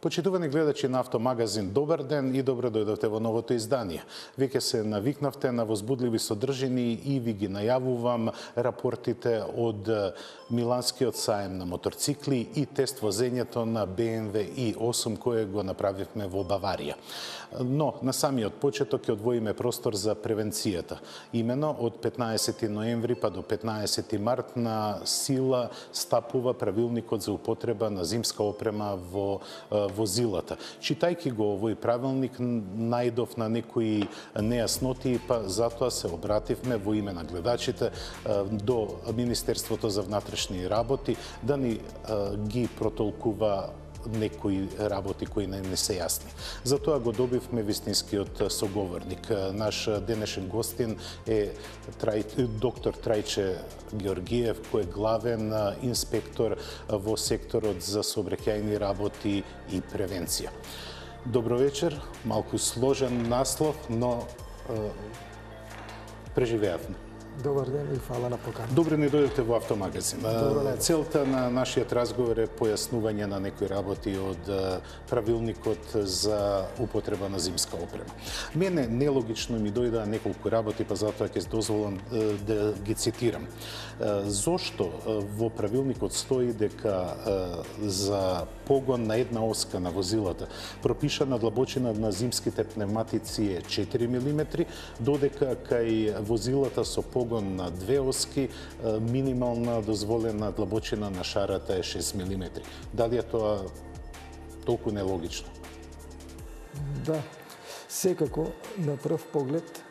Почитувани гледачи на Автомагазин, добар ден и добро дојдовте во новото издание. Веќе се навикнавте на возбудливи содржини и ви ги најавувам рапортите од Миланскиот саем на моторцикли и тест возењето на BMW i8 кое го направивме во Баварија. Но на самиот почеток ќе одвоиме простор за превенцијата. Имено од 15 ноември па до 15 март на сила стапува правилникот за употреба на зимска опрема во возилата. Читајќи го овој правилник, најдов на некои нејасноти, па затоа се обративме во име на гледачите до Министерството за внатрешни работи да ни ги протолкува некои работи кои не се јасни. Затоа го добивме вистинскиот соговорник. Наш денешен гостин е доктор Трајче Георгиев, кој е главен инспектор во секторот за сообраќајни работи и превенција. Добро вечер, малку сложен наслов, но преживеавме. Добар ден и фала на поканата. Добро ни дојдете во Автомагазин. Целта на нашиот разговор е појаснување на некои работи од правилникот за употреба на зимска опрема. Мене нелогично ми дојдаа неколку работи, па затоа ќе дозволам да ги цитирам. Зошто во правилникот стои дека за погон на една оска на возилата пропишана длабочина на зимските пневматици е 4 мм, додека кај возилата со погон на две оски минимална дозволена длабочина на шарата е 6 мм. Дали е тоа толку нелогично? Да, секако на прв поглед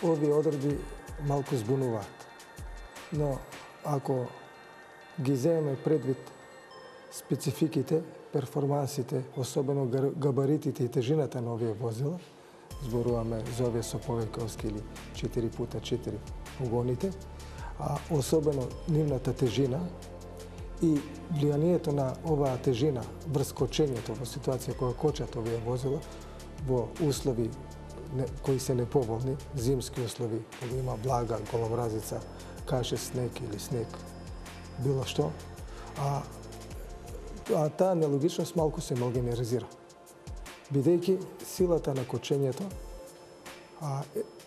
овие одредби малку збунуваат. Но ако ги земеме предвид спецификите, перформансите, особено габаритите и тежината на овие возила, зборуваме за овие со повеќе оски или 4x4 погоните, а особено нивната тежина и влијанието на оваа тежина врз кочењето во ситуација кога кочат овие возила во услови кои се неповолни, зимски услови, кога има блага, голомразица, каше, снег или снег, било што, а таа нелогичност малку се малгенеризира. Бидејќи силата на кочењето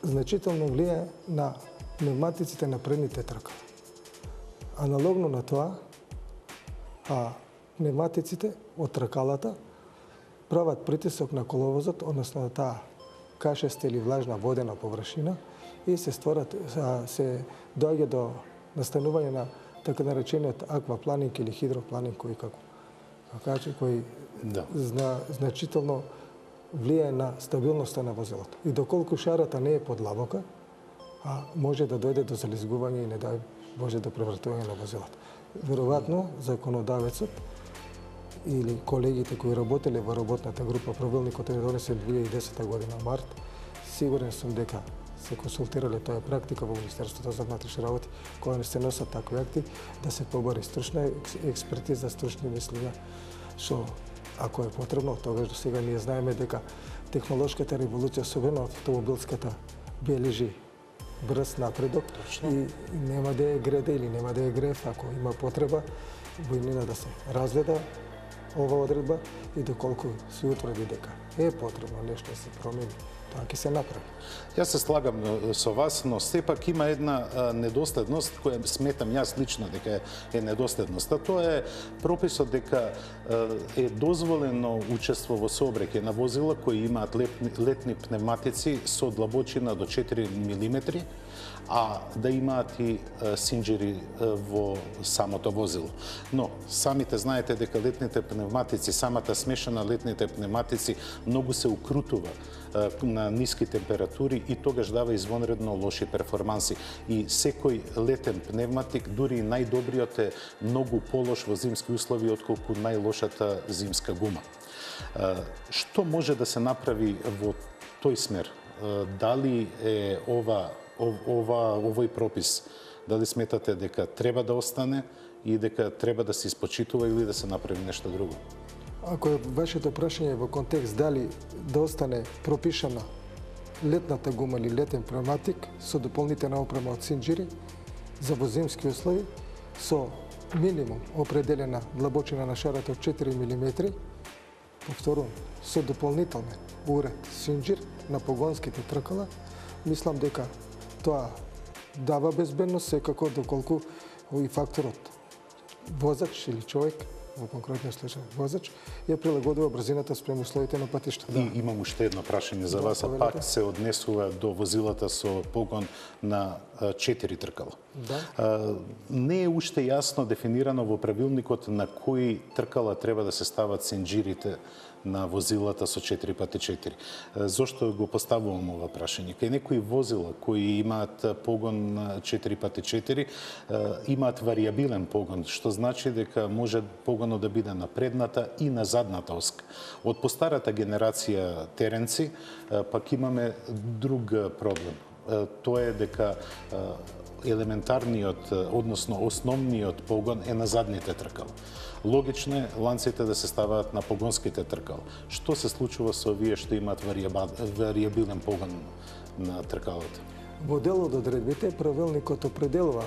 значително влијае на пневматиците на предните тркала. Аналогно на тоа, пневматиците од тркалата прават притисок на коловозот, односно на таа кашеста или влажна водена површина и се доаѓа до настанување на така наречениот аквапланинг или хидропланинг кој значително влијае на стабилноста на возилото. И доколку шарата не е подлабока, може да дојде до зализгување и не дај Боже до превртување на возилото. Веројатно, законодавецот или колегите кои работеле во работната група, правилникот е донесен 2010 година март, сигурен сум дека се консултирале тоа практика во Министерството за внатрешни работи, кога не се носат такви акти, да се побари стручна експертиза, стручни мислења, што ако е потребно, тогаш до сега ние знаеме дека технолошката револуција, особено автомобилската, бележи брз напредок и нема да е греде или нема да е греф, ако има потреба, во имена да се разгледа ова одредба и доколку се утврди дека е потребно нешто да се промени, тоа ќе се направи. Јас се слагам со вас, но сепак има една недоследност која сметам јас лично дека е недоследност. Тоа е прописот дека е дозволено учество во сообраќај на возила кои имаат летни пневматици со длабочина до 4 мм, а да имаат и синџери во самото возило. Но самите знаете дека летните пневматици, самата смешана летните пневматици многу се укрутува на ниски температури и тогаш дава извонредно лоши перформанси. И секој летен пневматик, дури и најдобриот, е многу полош во зимски услови отколку најлошата зимска гума. Што може да се направи во тој смер? Дали е овој пропис, дали сметате дека треба да остане и дека треба да се испочитува или да се направи нешто друго? Ако е вашето прашање во контекст дали да остане пропишана летната гума или летен пневматик со дополнителна опрема од синџери за во зимски услови, со минимум определена длабочина на шарата од 4 мм. Повторувам, со дополнителен уред синџир на погонските тркала, мислам дека тоа дава безбедност, секако доколку и факторот возач или човек, во конкретниот случај возач, ја прилагодува брзината спрема условите на патиштата. И имам уште едно прашање за вас, а пак се однесува до возилата со погон на 4 тркала. Да. Не е уште јасно дефинирано во правилникот на кои тркала треба да се стават синџирите на возилата со 4x4. Зошто го поставувам ова прашање? Кај некои возила кои имаат погон на 4x4 имаат варијабилен погон, што значи дека може погонот да биде на предната и на задната оска. Од постарата генерација теренци пак имаме друг проблем. Тоа е дека елементарниот, односно основниот погон е на задните тркала. Логично е ланците да се ставаат на погонските тркала. Што се случува со овие што имаат варијабилен погон на тркалата? Во дел од одредбите правилникот определува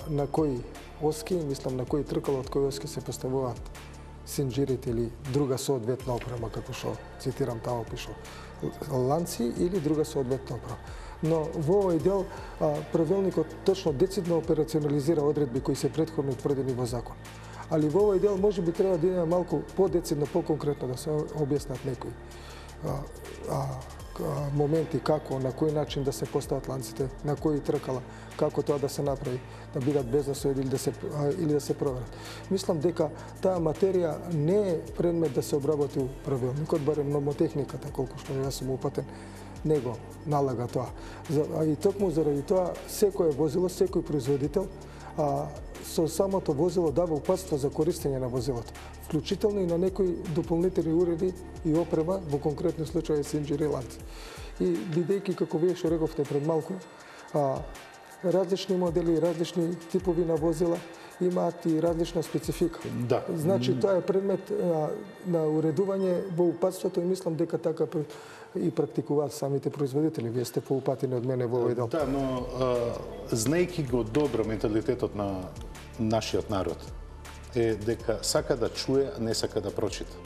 на кои оски, мислам на кои тркала од кои оски се поставуваат синџирите или друга соодветна опрема, како што цитирам таму пише, ланци или друга соодветна опрема. Но во овој дел правилникот точно децидно операционализира одредби кои се претходно утврдени во закон. Али во овој дел може би треба да иде малку подецидно, поконкретно да се објаснат некои моменти, како, на кој начин да се постават ланците, на кои тркала, како тоа да се направи, да бидат без насојди или да се проверат. Мислам дека таа материја не е предмет да се обработи у правилникот, барем номотехниката, колку што јас сум упатен, него налага тоа. И токму заради тоа секое возило, секој производител со самото возило дава упатство за користење на возилото, вклучително и на некои дополнителни уреди и опрема, во конкретни случаи синџири и ланци. И бидејќи, како вие што рековте пред малку, различни модели, различни типови на возила имаат и различна специфика. Да. Значи, тоа е предмет на уредување во упатството и мислам дека така и практикуваат самите производители. Вие сте поупатени од мене во овој дел. Да, но знаејќи го добро менталитетот на нашиот народ е дека сака да чуе, а не сака да прочита.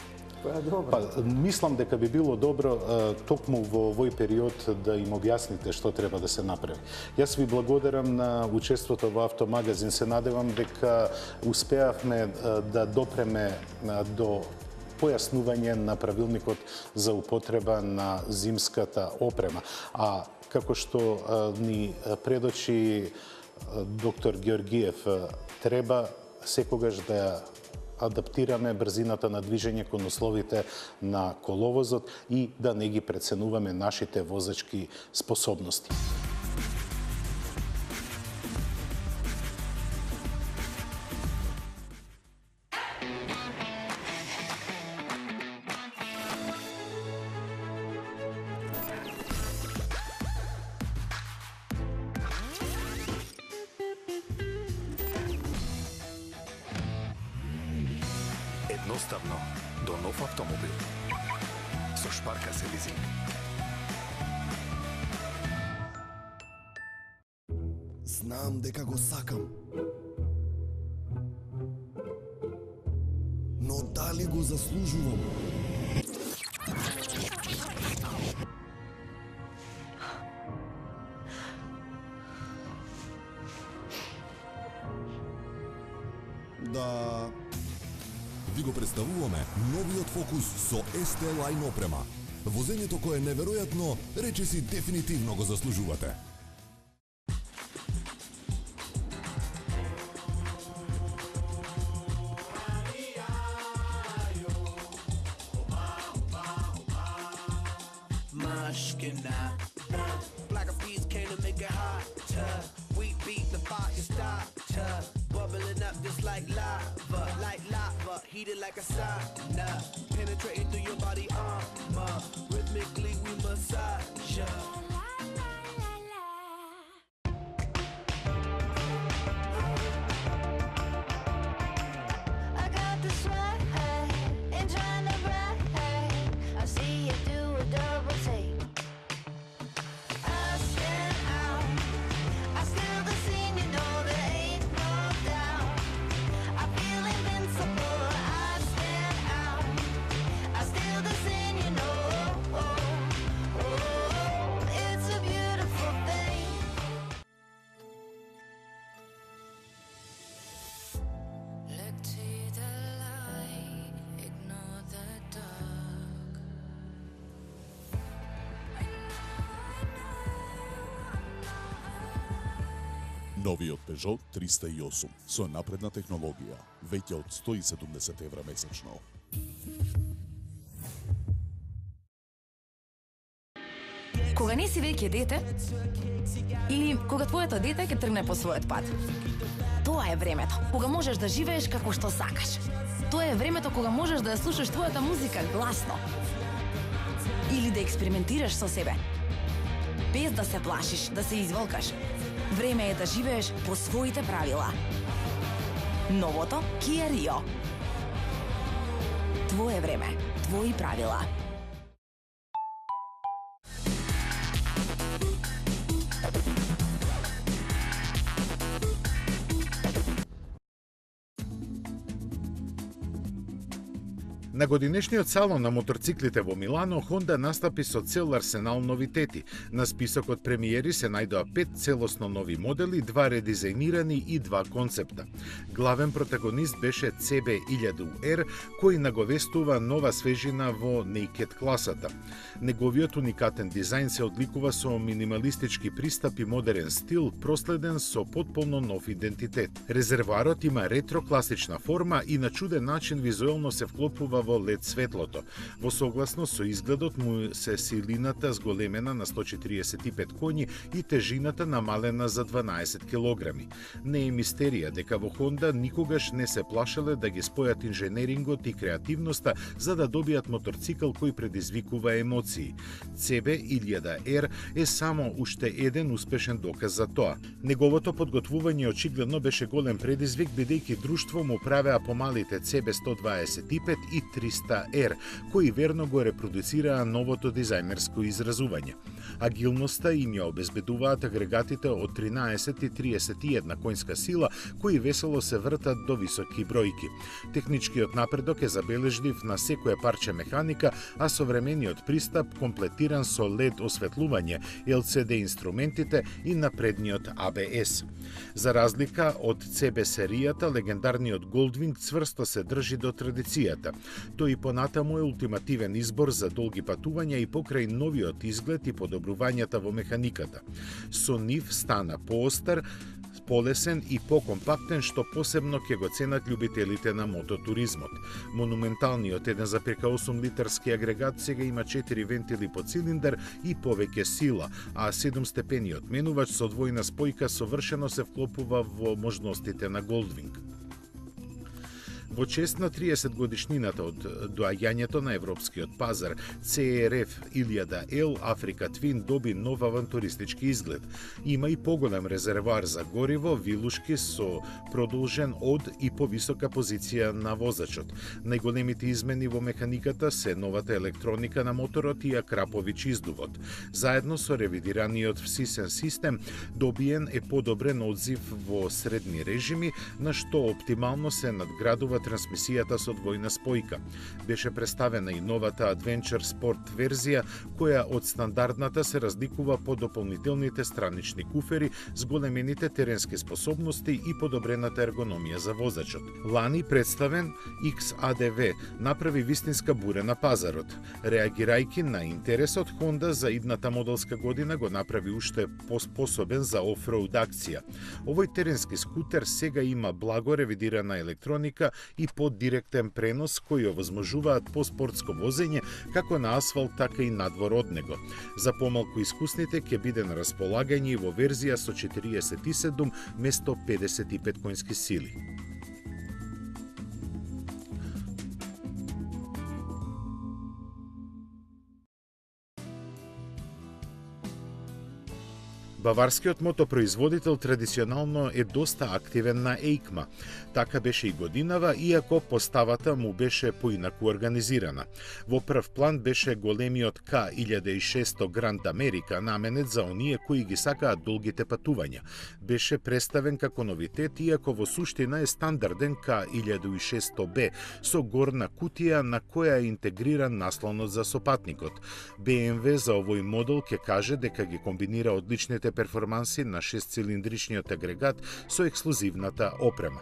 Мислам дека би било добро токму во овој период да им објасните што треба да се направи. Јас ви благодарам на учеството во Автомагазин. Се надевам дека успеавме да допреме до појаснување на правилникот за употреба на зимската опрема. А како што ни предочи доктор Георгиев, треба секогаш да адаптираме брзината на движење кон условите на коловозот и да не ги преценуваме нашите возачки способности. Едноставно до нов автомобил со Шпарка се лизинг. Знам дека го сакам. Но дали го заслужувам? Да. Ви го представуваме новиот Фокус со ST Line опрема. Возењето кое е неверојатно, речиси дефинитивно го заслужувате. Black beats came to make it hotter. We beat the fire starter, bubbling up just like lava, heated like a sauna, penetrating through your body armor. Rhythmically we massage ya. I got the sweat and trying to brag. I see you do a double take. I stand out. I still the scene, you know there ain't no doubt. I Новиот Peugeot 308 со напредна технологија, веќе од 170 евра месечно. Кога не си веќе дете, или кога твоето дете ќе тргне по својот пат. Тоа е времето кога можеш да живееш како што сакаш. Тоа е времето кога можеш да ја слушаш твојата музика гласно. Или да експериментираш со себе. Без да се плашиш, да се изволкаш. Време е да живееш по своите правила. Новото Kia Rio. Твое време, твои правила. На годинешниот салон на моторциклите во Милано, Honda настапи со цел арсенал новитети. На списокот премиери се најдоа 5 целосно нови модели, 2 редизајнирани и 2 концепта. Главен протагонист беше CB1000R, кој наговестува нова свежина во Naked класата. Неговиот уникатен дизајн се одликува со минималистички пристап и модерен стил, проследен со потполно нов идентитет. Резервоарот има ретро-класична форма и на чуден начин визуелно се вклопува во LED светлото. Во согласно со изгледот му се силината зголемена на 145 коњи и тежината намалена за 12 килограми. Не е мистерија дека во Honda никогаш не се плашеле да ги спојат инженерингот и креативноста за да добијат моторцикл кој предизвикува емоции. CB1000R е само уште еден успешен доказ за тоа. Неговото подготвување очигледно беше голем предизвик, бидејќи друштво му правеа помалите CB125 и 300R, кои верно го репродуцираа новото дизајнерско изразување. Агилноста им ја обезбедуваат агрегатите од 13 и 31 коњска сила, кои весело се вртат до високи бројки. Техничкиот напредок е забележлив на секоја парче механика, а современиот пристап комплетиран со LED осветлување, LCD инструментите и напредниот ABS. За разлика од CB серијата, легендарниот Goldwing цврсто се држи до традицијата. Тој и понатаму е ултимативен избор за долги патувања и покрај новиот изглед и подобрувањата во механиката. Со нив стана поостар, полесен и покомпактен, што посебно ќе го ценат љубителите на мототуризмот. Монументалниот 1,8 литарски агрегат сега има 4 вентили по цилиндар и повеќе сила, а 7-степениот менувач со двојна спојка совршено се вклопува во можностите на Goldwing. Во чест на 30 годишнината од доаѓањето на европскиот пазар, CRF 1000L Africa Twin доби нов авантуристички изглед. Има и поголем резервоар за гориво, вилушки со продолжен од и повисока позиција на возачот. Најголемите измени во механиката се новата електроника на моторот и Акрапович издувот. Заедно со ревидираниот всисен систем, добиен е подобрен одзив во средни режими, на што оптимално се надградува трансмисијата со двојна спојка. Беше представена и новата Adventure Sport верзија, која од стандардната се разликува по дополнителните странични куфери, зголемените теренски способности и подобрената ергономија за возачот. Лани представен XADV направи вистинска буре на пазарот. Реагирајќи на интересот, Honda за идната моделска година го направи уште поспособен за офроуд акција. Овој теренски скутер сега има благо ревидирана електроника и поддиректен пренос кои овозможуваат поспортско возење како на асфалт, така и надвор од него. За помалку искусните ќе биде на располагање во верзија со 47 место 55 коњски сили. Баварскиот мотопроизводител традиционално е доста активен на EICMA. Така беше и годинава, иако поставата му беше поинаку организирана. Во прв план беше големиот K1600 Grand America, наменет за оние кои ги сакаат долгите патувања. Беше представен како новитет, иако во суштина е стандарден K1600B со горна кутија на која е интегриран наслонот за сопатникот. BMW за овој модел ќе каже дека ги комбинира одличните перформанси на 6-цилиндричниот агрегат со ексклузивната опрема.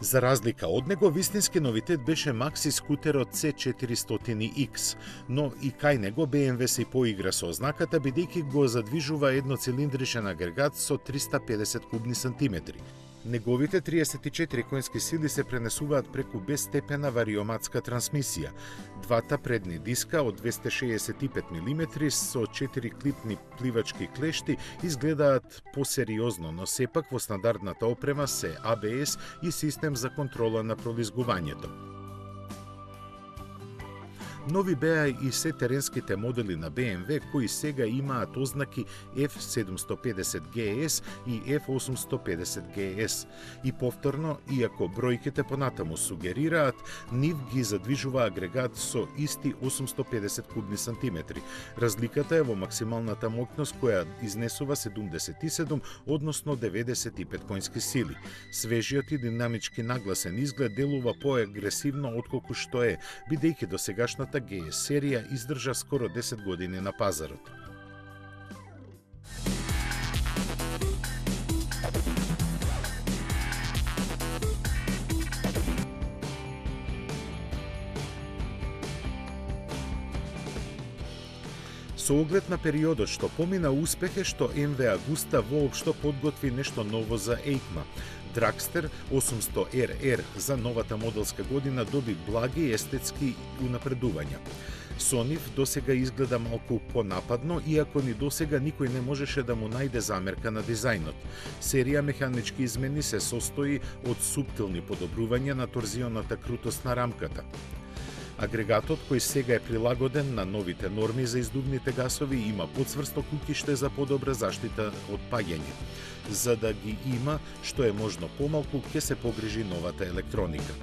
За разлика од него, вистински новитет беше макси скутерот C400X, но и кај него BMW се поигра со ознаката, бидејќи го задвижува едноцилиндричен агрегат со 350 кубни сантиметри. Неговите 34 конски сили се пренесуваат преку безстепена вариоматска трансмисија. Двата предни диска од 265 мм со 4 клипни пливачки клешти изгледаат посериозно, но сепак во стандардната опрема се ABS и систем за контрола на пролизгувањето. Нови беа и се теренските модели на BMW, кои сега имаат ознаки F750GS и F850GS. И повторно, иако бројките понатаму сугерираат, нив ги задвижува агрегат со исти 850 кубни сантиметри. Разликата е во максималната моќност која изнесува 77, односно 95 конски сили. Свежиот и динамички нагласен изглед делува поагресивно отколку што е, бидејќи досегашната GS серија издржа скоро 10 години на пазарот. Со оглед на периодот што помина, успех е што MV Agusta воопшто подготви нешто ново за EICMA. Dragster 800RR за новата моделска година доби благи естетски унапредувања. Со нив досега изгледа малку понападно, иако ни досега никој не можеше да му најде замерка на дизајнот. Серија механички измени се состои од суптилни подобрувања на торзионата крутост на рамката. Агрегатот, кој сега е прилагоден на новите норми за издувните гасови, има подсврсто кукиште за подобра заштита од паѓање. За да ги има, што е можно помалку, ќе се погрижи новата електроника.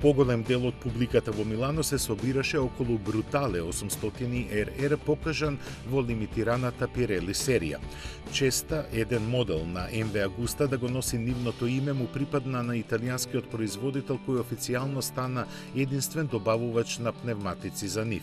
Поголем дел од публиката во Милано се собираше околу Brutale 800RR, покажан во лимитираната Pirelli серија. Честа еден модел на MV Agusta да го носи нивното име му припадна на италијанскиот производител кој официјално стана единствен добавувач на пневматици за нив.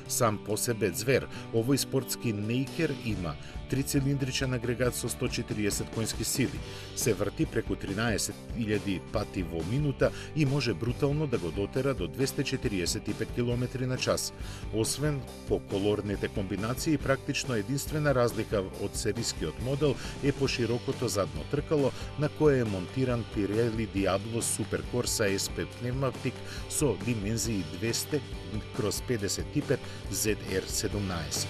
Сам по себе звер, овој спортски нејкер има трицилиндричен агрегат со 140 конски сили, се врти преку 13.000 пати во минута и може брутално да го дотера до 245 км на час. Освен по колорните комбинации, практично единствена разлика од серискиот модел е по широкото задно тркало, на кое е монтиран Pirelli Diablo Super Corsa SP пневматик со димензии 200x55 ZR17.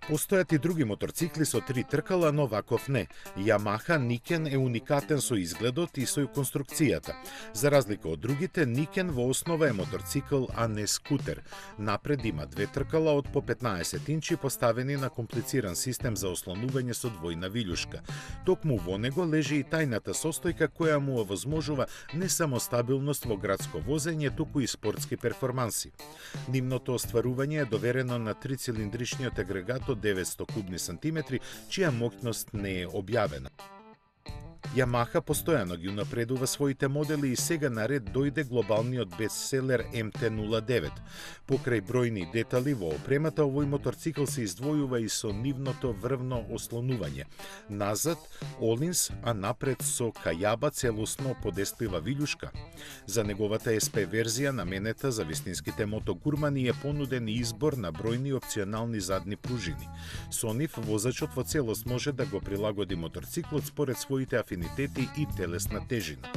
Постојат и други моторцикли со 3 тркала, но ваков не. Yamaha Niken е уникатен со изгледот и со конструкцијата. За разлика од другите, Niken во основа е моторцикл, а не скутер. Напред има 2 тркала од по 15 инчи поставени на комплициран систем за ослонување со двојна вилјушка. Токму во него лежи и тајната состојка која му овозможува не само стабилност во градско возење, туку и спортски перформанси. Нивното остварување е доверено на трицилиндричниот агрегат од 900 кубни сантиметри, чија моќност не е објавена. Yamaha постојано ги унапредува своите модели и сега наред дојде глобалниот бестселер MT-09. Покрај бројни детали во опремата, овој моторцикл се издвојува и со нивното врвно ослонување. Назад Олинс, а напред со кајаба целосно подесплива вилјушка. За неговата SP верзија наменета за вистинските мотогурмани е понуден избор на бројни опционални задни пружини. Со нив возачот во целост може да го прилагоди моторциклот според своите афинитети и телесна тежина.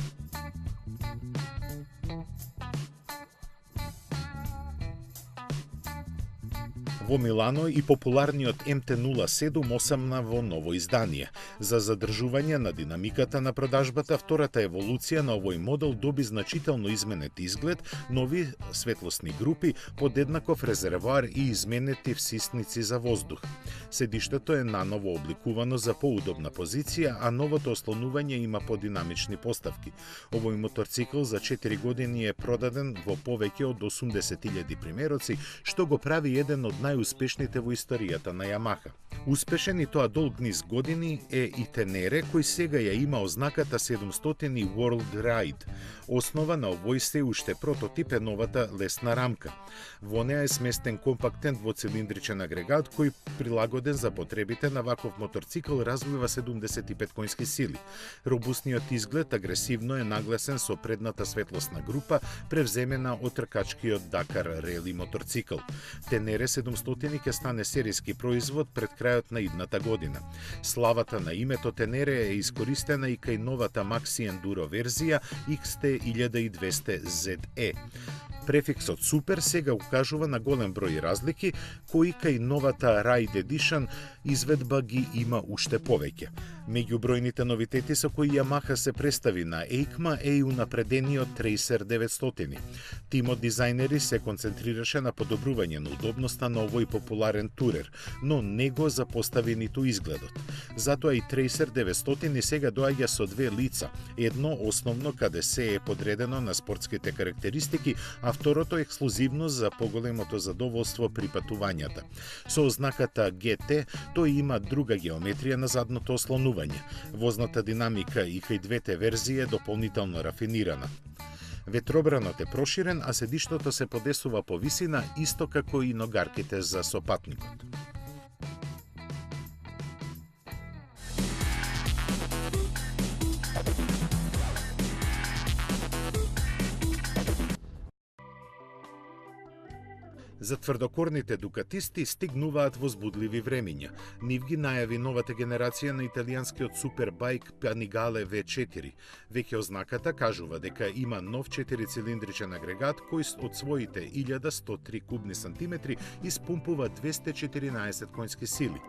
Во Милано и популарниот MT-07 осамна во ново издание. За задржување на динамиката на продажбата, втората еволуција на овој модел доби значително изменет изглед, нови светлосни групи, подеднаков резервоар и изменети всисници за воздух. Седиштето е наново обликувано за поудобна позиција, а новото ослонување има подинамични поставки. Овој моторцикл за 4 години е продаден во повеќе од 80.000 примероци, што го прави еден од најуспешните во историјата на Ямаха. Успешен и тоа долг низ години е и Тенере, кој сега ја има ознаката 700 World Ride. Основа на овој се уште прототип е новата лесна рамка. Во неа е сместен компактен двоцилиндричен агрегат кој прилагоден за потребите на ваков моторцикл развива 75 конски сили. Робусниот изглед агресивно е нагласен со предната светлосна група, превземена од тркачкиот Дакар рели моторцикл. Тенере 700 ќе стане серијски производ пред крајот на идната година. Славата на името Тенере е искористена и кај новата Maxi Enduro верзија XT1200 ZE. Префиксот супер сега укажува на голем број разлики, кои кај новата Ride Edition изведба ги има уште повеќе. Меѓу бројните новитети со кои Yamaha се представи на EICMA е и унапредениот Tracer 900. Тимот дизајнери се концентрираше на подобрување на удобноста на овој популарен турер, но не го запостави ниту изгледот. Затоа и Tracer 900 сега доаѓа со две лица, едно основно каде се е подредено на спортските карактеристики, а второто ексклузивно за поголемото задоволство при патувањата. Со ознаката GT тој има друга геометрија на задното ослонување. Возната динамика и кај двете верзии е дополнително рафинирана. Ветробранот е проширен, а седиштото се подесува по висина, исто како и ногарките за сопатникот. За тврдокорните дукатисти стигнуваат возбудливи времиња. Нив ги најави новата генерација на италијанскиот супербајк Panigale V4. Веќе ознаката кажува дека има нов 4-цилиндричен агрегат кој од своите 1103 кубни сантиметри испумпува 214 конски сили.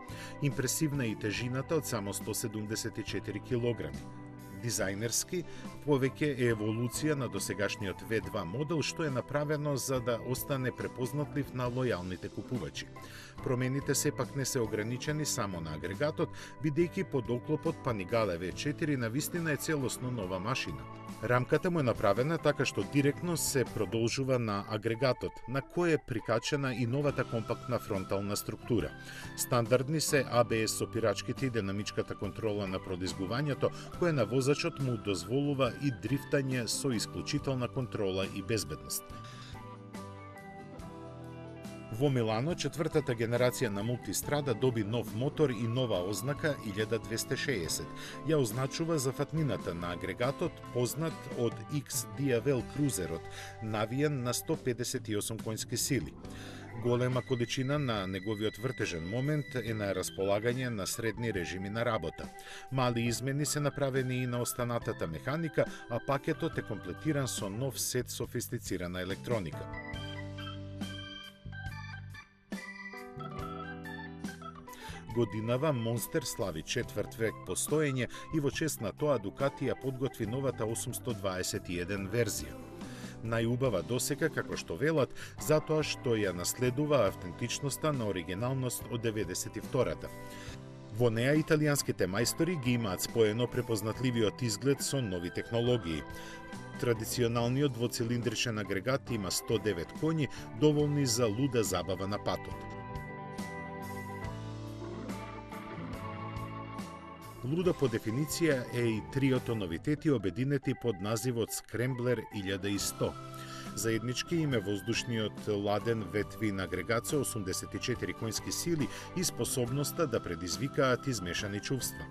Импресивна и тежината од само 174 килограми. Дизајнерски, повеќе е еволуција на досегашниот V2 модел, што е направено за да остане препознатлив на лојалните купувачи. Промените сепак не се ограничени само на агрегатот, бидејќи под оклопот Panigale V4 навистина е целосно нова машина. Рамката му е направена така што директно се продолжува на агрегатот, на кој е прикачена и новата компактна фронтална структура. Стандардни се ABS сопирачките и динамичката контрола на продизгувањето, која на возачот му дозволува и дрифтање со исклучителна контрола и безбедност. Во Милано, четвртата генерација на Multistrada доби нов мотор и нова ознака 1260. Ја означува зафатнината на агрегатот, познат од X-Diavel крузерот, навиен на 158 конски сили. Голема количина на неговиот вртежен момент е на располагање на средни режими на работа. Мали измени се направени и на останатата механика, а пакетот е комплетиран со нов сет софистицирана електроника. Годинава Монстер слави четврт век постоење и во чест на тоа Дукати ја подготви новата 821 верзија. Најубава досека, како што велат, затоа што ја наследува автентичноста на оригиналност од 92-та. Во неа италијанските мајстори ги имаат споено препознатливиот изглед со нови технологии. Традиционалниот двоцилиндричен агрегат има 109 коњи, доволни за луда забава на патот. Луда по дефиниција е и триото новитети обединети под називот Scrambler 1100. Заеднички им е воздушниот ладен ветвин агрегат со 84 конски сили и способноста да предизвикаат измешани чувства.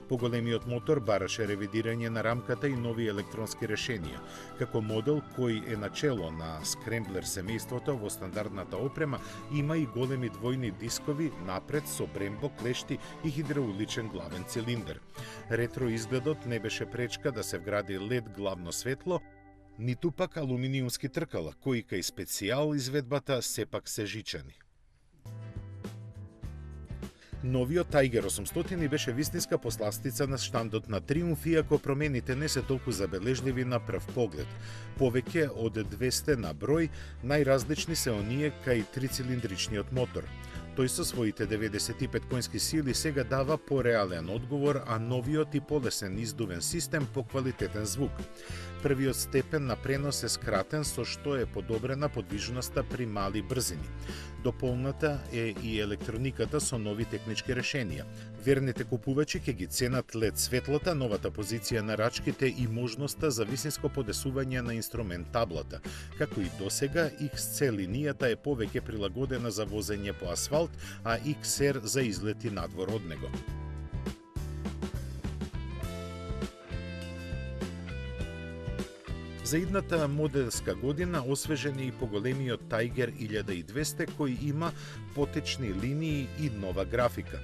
Поголемиот мотор бараше ревидирање на рамката и нови електронски решенија. Како модел кој е начело на Scrambler семејството во стандардната опрема, има и големи двојни дискови напред со Brembo клешти и хидрауличен главен цилиндер. Ретро изгледот не беше пречка да се вгради LED главно светло, ниту пак алуминиумски тркала, кои кај специјал изведбата сепак се жичани. Новиот Tiger 800 беше вистинска посластица на штандот на Триумф, иако промените не се толку забележливи на прв поглед. Повеќе од 200 на број, најразлични се оние кај трицилиндричниот мотор. Тој со своите 95 конски сили сега дава пореален одговор, а новиот и полесен издувен систем по квалитетен звук. Првиот степен на пренос е скратен, со што е подобрена подвижноста при мали брзини. Дополната е и електрониката со нови технички решенија. Верните купувачи ќе ги ценат LED светлата, новата позиција на рачките и можноста за висинско подесување на инструмент таблата. Како и досега, XC линијата е повеќе прилагодена за возење по асфалт, а XR за излети надвор од него. За идната моделска година освежен е и поголемиот Tiger 1200 кој има потечни линии и нова графика.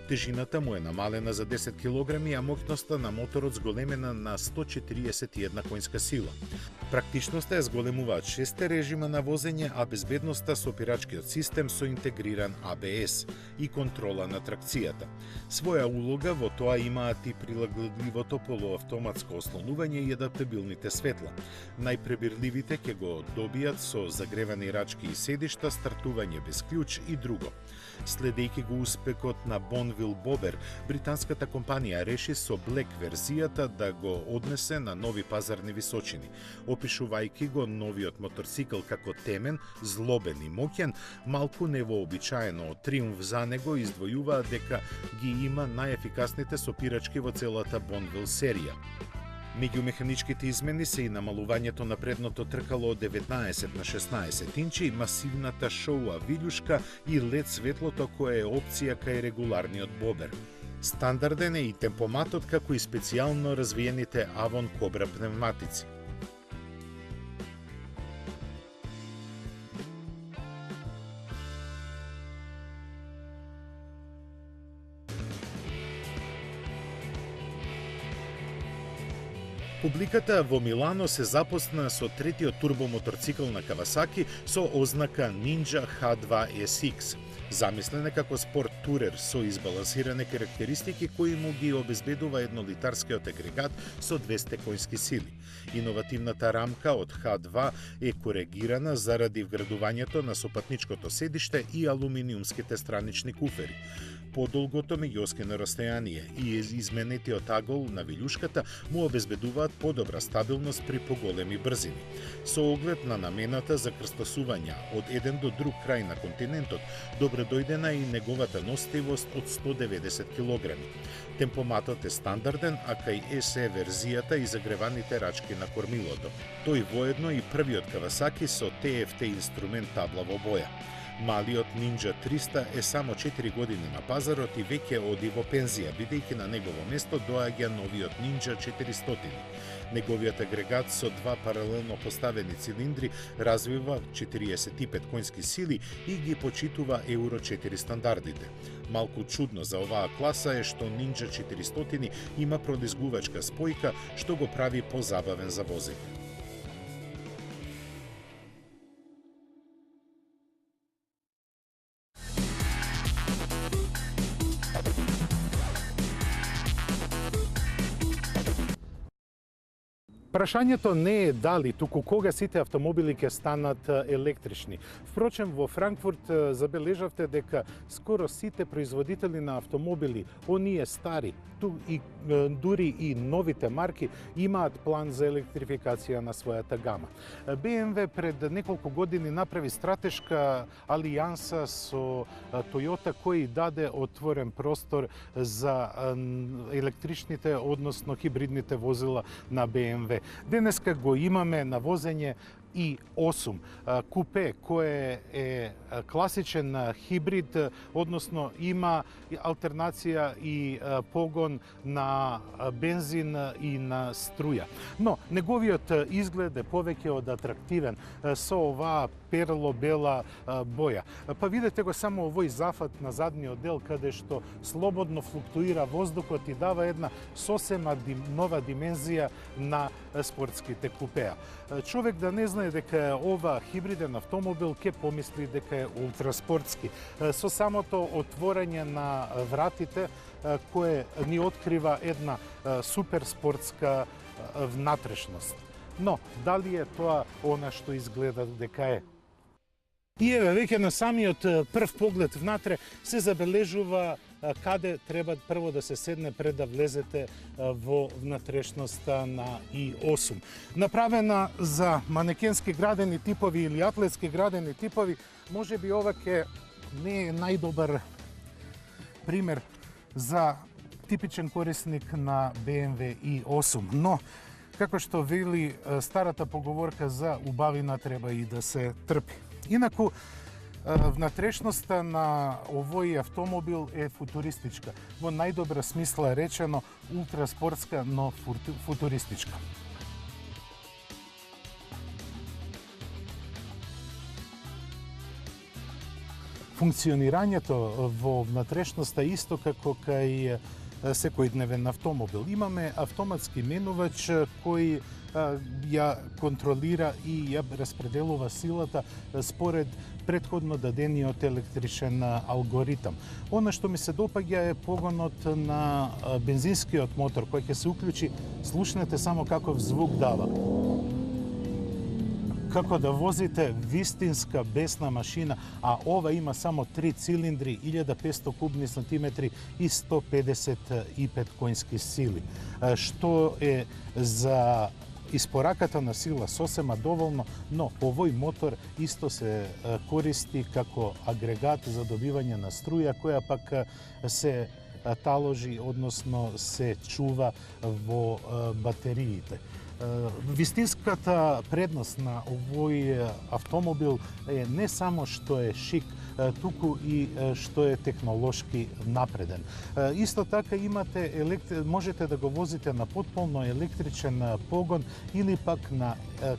Тежината му е намалена за 10 кг, а моќноста на моторот зголемена на 141 конска сила. Практичноста е зголемуваат 6 режима на возење, а безбедноста со пирачкиот систем со интегриран ABS и контрола на тракцијата. Своја улога во тоа имаат и прилагодливото полуавтоматско ослонување и адаптабилните светла. Најпребирливите ќе го добијат со загревани рачки и седишта, стартување без клjuč и друго. Следејќи го успехот на Bonville Bobber, британската компанија реши со Black верзијата да го однесе на нови пазарни височини. Опишувајќи го новиот моторцикл како темен, злобен и моќен, малку невообичаено од триумф за него издвојуваат дека ги има најефикасните сопирачки во целата Bonville серија. Меѓу механичките измени се и намалувањето на предното тркало од 19 на 16 инчи, масивната шоуа вилјушка и LED светлото кое е опција кај регуларниот Bobber. Стандарден е и темпоматот како и специјално развиените Avon Cobra пневматици. Публиката во Милано се запозна со третиот турбомоторцикл на Kawasaki со ознака Ninja H2 SX. Замислен е како спорт турер со избалансиране карактеристики кои му ги обезбедува еднолитарскиот агрегат со 200 конски сили. Иновативната рамка од H2 е коригирана заради вградувањето на сопатничкото седиште и алуминиумските странични куфери. Подолгото меѓуоскино расстојание и изменетиот агол на вилјушката му обезбедуваат подобра стабилност при поголеми брзини. Со оглед на намената за крстосувања од еден до друг крај на континентот, добредојдена и неговата носливост од 190 кг. Темпоматот е стандарден, а кај SE верзијата и загреваните рачки на кормилото. Тој воедно и првиот Kawasaki со TFT инструмент табла во боја. Малиот Ninja 300 е само 4 години на пазарот и веќе оди во пензија, бидејќи на негово место доаѓа новиот Ninja 400. Неговиот агрегат со два паралелно поставени цилиндри развива 45 конски сили и ги почитува Euro 4 стандардите. Малку чудно за оваа класа е што Ninja 400 има пролизгувачка спојка што го прави позабавен за возење. Прашањето не е дали, туку кога сите автомобили ќе станат електрични. Впрочем, во Франкфурт забележавте дека скоро сите производители на автомобили, оние стари, и дури и новите марки, имаат план за електрификација на својата гама. BMW пред неколку години направи стратешка алијанса со Toyota кој даде отворен простор за електричните, односно хибридните возила на BMW. Денеска го имаме на возење и 8 купе кое е класичен хибрид, односно има алтернација и погон на бензин и на струја. Но неговиот изглед е повеќе од атрактивен со оваа перло-бела боја. Па видете го само овој зафат на задниот дел каде што слободно флуктуира воздухот и дава една сосема нова димензија на спортските купеа. Човек да не знае дека ова хибриден автомобил ќе помисли дека е ултраспортски. Со самото отворање на вратите кое ни открива една суперспортска внатрешност. Но дали е тоа она што изгледа дека е? И еве веќе на самиот прв поглед внатре се забележува каде треба прво да се седне пред да влезете во внатрешноста на i8. Направена за манекенски градени типови или атлетски градени типови, може би ова ке не е најдобар пример за типичен корисник на BMW i8, но како што вели старата поговорка за убавина треба и да се трпи. Инаку, внатрешноста на овој автомобил е футуристичка. Во најдобра смисла речено, ултраспортска, но футуристичка. Функционирањето во внатрешноста исто како кај секојдневен автомобил. Имаме автоматски менувач кој ја контролира и ја распределува силата според претходно дадениот електричен алгоритам. Она што ми се допаѓа е погонот на бензинскиот мотор кој ќе се уклучи. Слушнете само каков звук дава. Како да возите вистинска бесна машина, а ова има само 3 цилиндри, 1500 кубни сантиметри и 155 коњски сили, што е за испораката на сила сосема доволно, но овој мотор исто се користи како агрегат за добивање на струја, која пак се таложи, односно се чува во батериите. Вистинската предност на овој автомобил е не само што е шик, туку и што е технолошки напреден. Исто така можете да го возите на потполно електричен погон или пак на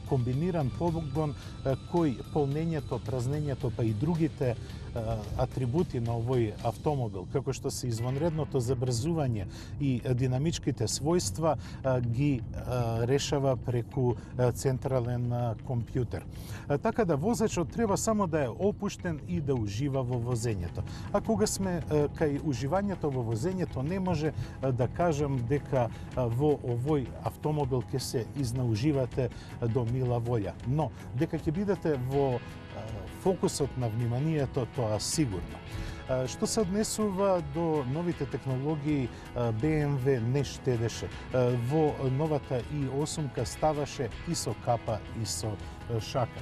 комбиниран погон кој полнењето, празнењето па и другите атрибути на овој автомобил, како што се извонредното забрзување и динамичките својства ги решава преку централен компјутер. Така да возачот треба само да е опуштен и да ужива во возењето. А кога сме кај уживањето во возењето, не може да кажам дека во овој автомобил ќе се изнауживате до мила волја. Но дека ќе бидете во фокусот на вниманието, тоа сигурно. Што се однесува до новите технологии, BMW не штедеше. Во новата i8 ставаше и со капа и со шака.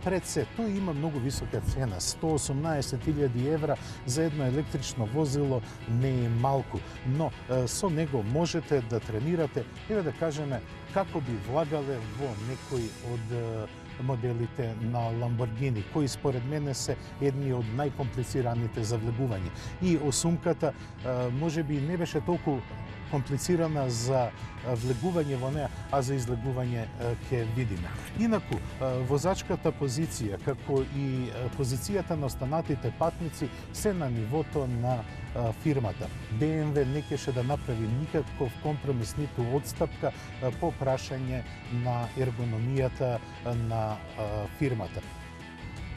Пред се, тој има многу висока цена, 118.000 евра за едно електрично возило не е малку, но со него можете да тренирате, еве да кажеме, како би влагале во некој од моделите на Lamborghini, кои според мене се едни од најкомплицираните за влегување. И осумката може би не беше толку комплицирана за влегување во неа, а за излегување ќе видиме. Инаку, возачката позиција, како и позицијата на останатите патници се на нивото на фирмата. BMW не кеше да направи никаков компромис, ниту одстапка по прашање на ергономијата на фирмата.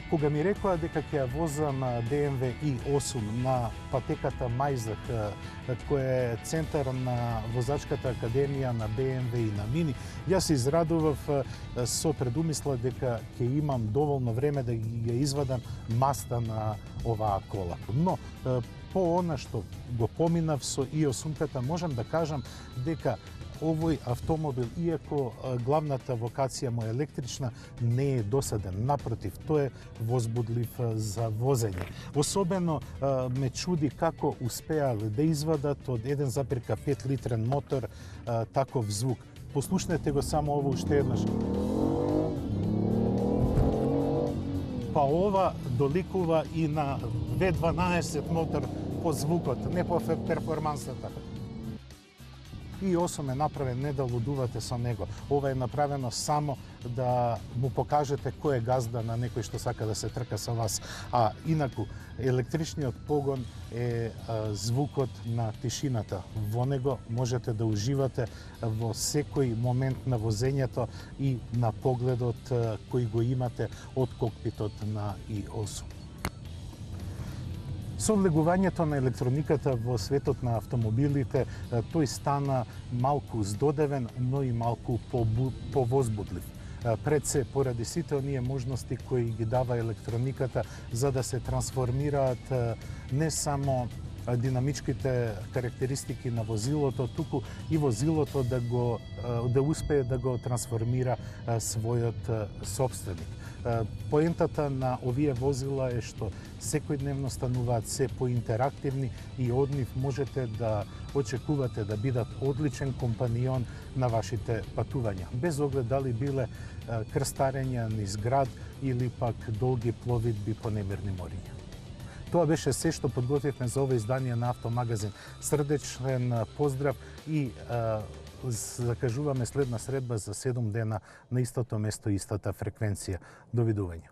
Кога ми рекоа дека ќе ја возам BMW i8 на патеката Мајзах, која е центар на возачката академија на BMW и на Мини, јас се израдував со предумисла дека ќе имам доволно време да ја извадам маста на оваа кола. Но по она што го поминав со i8-ката, можам да кажам дека овој автомобил, иако главната вокација му е електрична, не е досаден. Напротив, тој е возбудлив за возење. Особено ме чуди како успеале да извадат од 1,5 литрен мотор таков звук. Послушнете го само ово уште еднаш. Па ова доликува и на V12 мотор по звукот, не по перформансата. i8 е направен не да лудувате со него. Ова е направено само да му покажете кој е газда на некој што сака да се трка со вас. А инаку, електричниот погон е звукот на тишината. Во него можете да уживате во секој момент на возењето и на погледот кој го имате од кокпитот на i8. Со влегувањето на електрониката во светот на автомобилите, тој стана малку здодевен, но и малку повозбудлив. пред се поради сите оние можности кои ги дава електрониката за да се трансформираат не само динамичките карактеристики на возилото, туку и возилото да успее да го трансформира својот собственик. Поентата на овие возила е што секојдневно стануваат се поинтерактивни и од нив можете да очекувате да бидат одличен компанион на вашите патувања, без оглед дали биле крстарења низ град или пак долги пловидби по немирни мориња. Тоа беше се што подготвивме за ова издание на Автомагазин. Срдечен поздрав и закажуваме следна средба за 7 дена на истото место, истата фреквенција. Довидување.